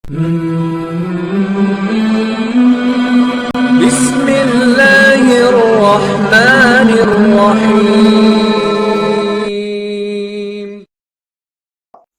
बिस्मिल्लाहिर्रहमानिर्रहीम।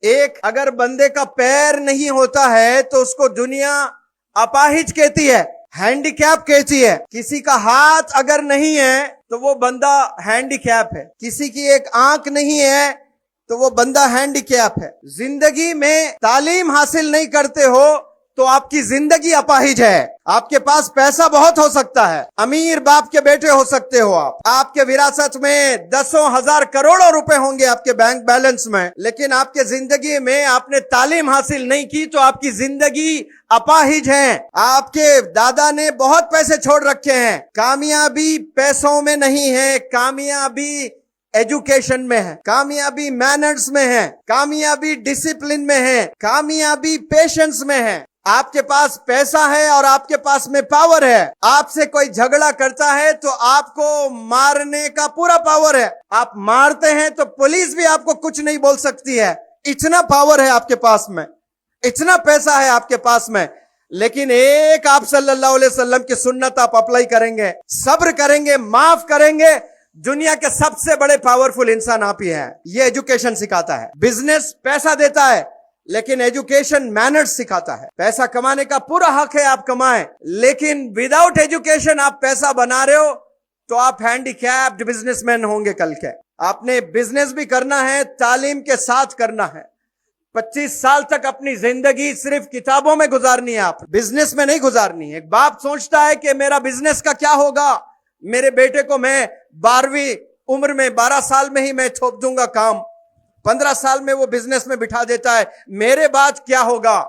एक अगर बंदे का पैर नहीं होता है तो उसको दुनिया अपाहिज कहती है, हैंडीकैप कहती है। किसी का हाथ अगर नहीं है तो वो बंदा हैंडीकैप है। किसी की एक आंख नहीं है तो वो बंदा हैंडीकैप है। जिंदगी में तालीम हासिल नहीं करते हो तो आपकी जिंदगी अपाहिज है। आपके पास पैसा बहुत हो सकता है, अमीर बाप के बेटे हो सकते हो आप, आपके विरासत में दसों हजार करोड़ों रुपए होंगे आपके बैंक बैलेंस में, लेकिन आपके जिंदगी में आपने तालीम हासिल नहीं की तो आपकी जिंदगी अपाहिज है। आपके दादा ने बहुत पैसे छोड़ रखे हैं। कामयाबी पैसों में नहीं है, कामयाबी एजुकेशन में है, कामयाबी मैनर्स में है, कामयाबी डिसिप्लिन में है, कामयाबी पेशेंस में है। आपके पास पैसा है और आपके पास में पावर है। आपसे कोई झगड़ा करता है तो आपको मारने का पूरा पावर है। आप मारते हैं तो पुलिस भी आपको कुछ नहीं बोल सकती है। इतना पावर है आपके पास में, इतना पैसा है आपके पास में। लेकिन एक आप सल्लल्लाहु अलैहि वसल्लम की सुन्नत आप अप्लाई करेंगे, सब्र करेंगे, माफ करेंगे, दुनिया के सबसे बड़े पावरफुल इंसान आप ही हैं। ये एजुकेशन सिखाता है। बिजनेस पैसा देता है लेकिन एजुकेशन मैनर्स सिखाता है। पैसा कमाने का पूरा हक है, आप कमाएं, लेकिन विदाउट एजुकेशन आप पैसा बना रहे हो तो आप हैंडीकैप्ड बिजनेसमैन होंगे कल के। आपने बिजनेस भी करना है, तालीम के साथ करना है। 25 साल तक अपनी जिंदगी सिर्फ किताबों में गुजारनी है, आप बिजनेस में नहीं गुजारनी है। एक बाप सोचता है कि मेरा बिजनेस का क्या होगा, मेरे बेटे को मैं 12वीं उम्र में 12 साल में ही मैं थोप दूंगा काम, 15 साल में वो बिजनेस में बिठा देता है, मेरे बाद क्या होगा।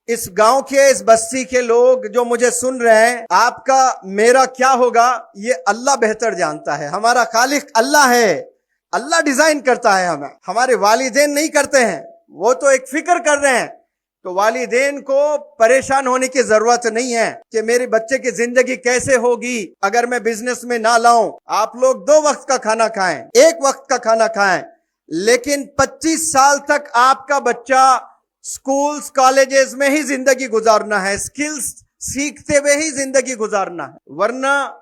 इस गांव के, इस बस्ती के लोग जो मुझे सुन रहे हैं, आपका मेरा क्या होगा ये अल्लाह बेहतर जानता है। हमारा खालिक अल्लाह है, अल्लाह डिजाइन करता है हमें, हमारे वालिदैन नहीं करते हैं। वो तो एक फिक्र कर रहे हैं, तो वालिदैन को परेशान होने की जरूरत नहीं है कि मेरे बच्चे की जिंदगी कैसे होगी अगर मैं बिजनेस में ना लाऊं। आप लोग 2 वक्त का खाना खाएं, 1 वक्त का खाना खाएं, लेकिन 25 साल तक आपका बच्चा स्कूल्स कॉलेजेस में ही जिंदगी गुजारना है, स्किल्स सीखते हुए ही जिंदगी गुजारना है, वरना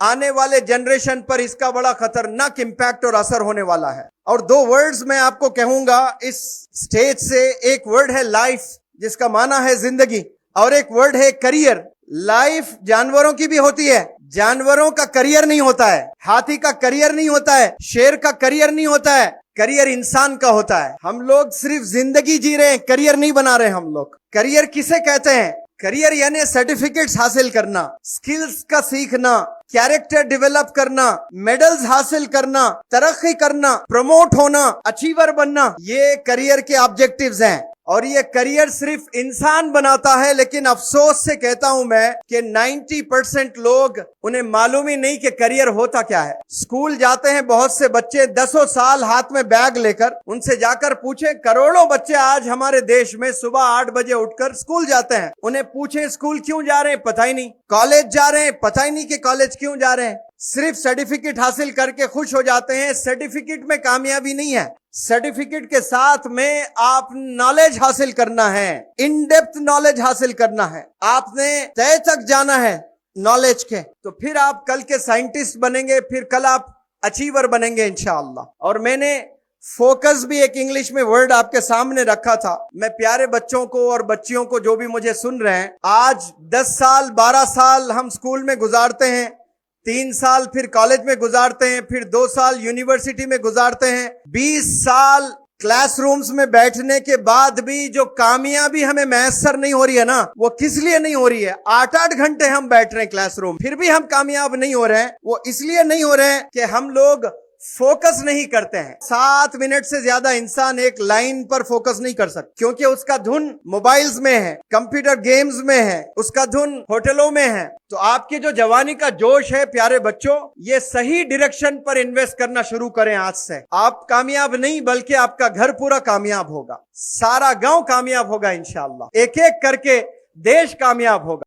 आने वाले जनरेशन पर इसका बड़ा खतरनाक इंपैक्ट और असर होने वाला है। और 2 वर्ड्स मैं आपको कहूंगा इस स्टेज से। एक वर्ड है लाइफ, जिसका माना है जिंदगी, और एक वर्ड है करियर। लाइफ जानवरों की भी होती है, जानवरों का करियर नहीं होता है, हाथी का करियर नहीं होता है, शेर का करियर नहीं होता है, करियर इंसान का होता है। हम लोग सिर्फ जिंदगी जी रहे हैं, करियर नहीं बना रहे हम लोग। करियर किसे कहते हैं? करियर यानी सर्टिफिकेट्स हासिल करना, स्किल्स का सीखना, कैरेक्टर डेवलप करना, मेडल्स हासिल करना, तरक्की करना, प्रमोट होना, अचीवर बनना, ये करियर के ऑब्जेक्टिव्स हैं। और ये करियर सिर्फ इंसान बनाता है, लेकिन अफसोस से कहता हूं मैं कि 90% लोग, उन्हें मालूम ही नहीं कि करियर होता क्या है। स्कूल जाते हैं बहुत से बच्चे 10 साल हाथ में बैग लेकर, उनसे जाकर पूछें, करोड़ों बच्चे आज हमारे देश में सुबह 8 बजे उठकर स्कूल जाते हैं। उन्हें पूछें स्कूल क्यों जा रहे हैं, पता ही नहीं। कॉलेज जा रहे हैं, पता ही नहीं कि कॉलेज क्यों जा रहे हैं। सिर्फ सर्टिफिकेट हासिल करके खुश हो जाते हैं। सर्टिफिकेट में कामयाबी नहीं है, सर्टिफिकेट के साथ में आप नॉलेज हासिल करना है, इन डेप्थ नॉलेज हासिल करना है, आपने तय तक जाना है नॉलेज के, तो फिर आप कल के साइंटिस्ट बनेंगे, फिर कल आप अचीवर बनेंगे इंशाअल्लाह। और मैंने फोकस भी एक इंग्लिश में वर्ड आपके सामने रखा था। मैं प्यारे बच्चों को और बच्चियों को जो भी मुझे सुन रहे हैं, आज 10 साल 12 साल हम स्कूल में गुजारते हैं, 3 साल फिर कॉलेज में गुजारते हैं, फिर 2 साल यूनिवर्सिटी में गुजारते हैं, 20 साल क्लासरूम्स में बैठने के बाद भी जो कामयाबी हमें मैसर नहीं हो रही है ना, वो किस लिए नहीं हो रही है? 8-8 घंटे हम बैठ रहे हैं क्लासरूम, फिर भी हम कामयाब नहीं हो रहे हैं। वो इसलिए नहीं हो रहे हैं कि हम लोग फोकस नहीं करते हैं। 7 मिनट से ज्यादा इंसान एक लाइन पर फोकस नहीं कर सकता, क्योंकि उसका धुन मोबाइल्स में है, कंप्यूटर गेम्स में है, उसका धुन होटलों में है। तो आपकी जो जवानी का जोश है प्यारे बच्चों, ये सही डायरेक्शन पर इन्वेस्ट करना शुरू करें आज से। आप कामयाब नहीं, बल्कि आपका घर पूरा कामयाब होगा, सारा गांव कामयाब होगा इंशाअल्लाह, एक एक करके देश कामयाब होगा।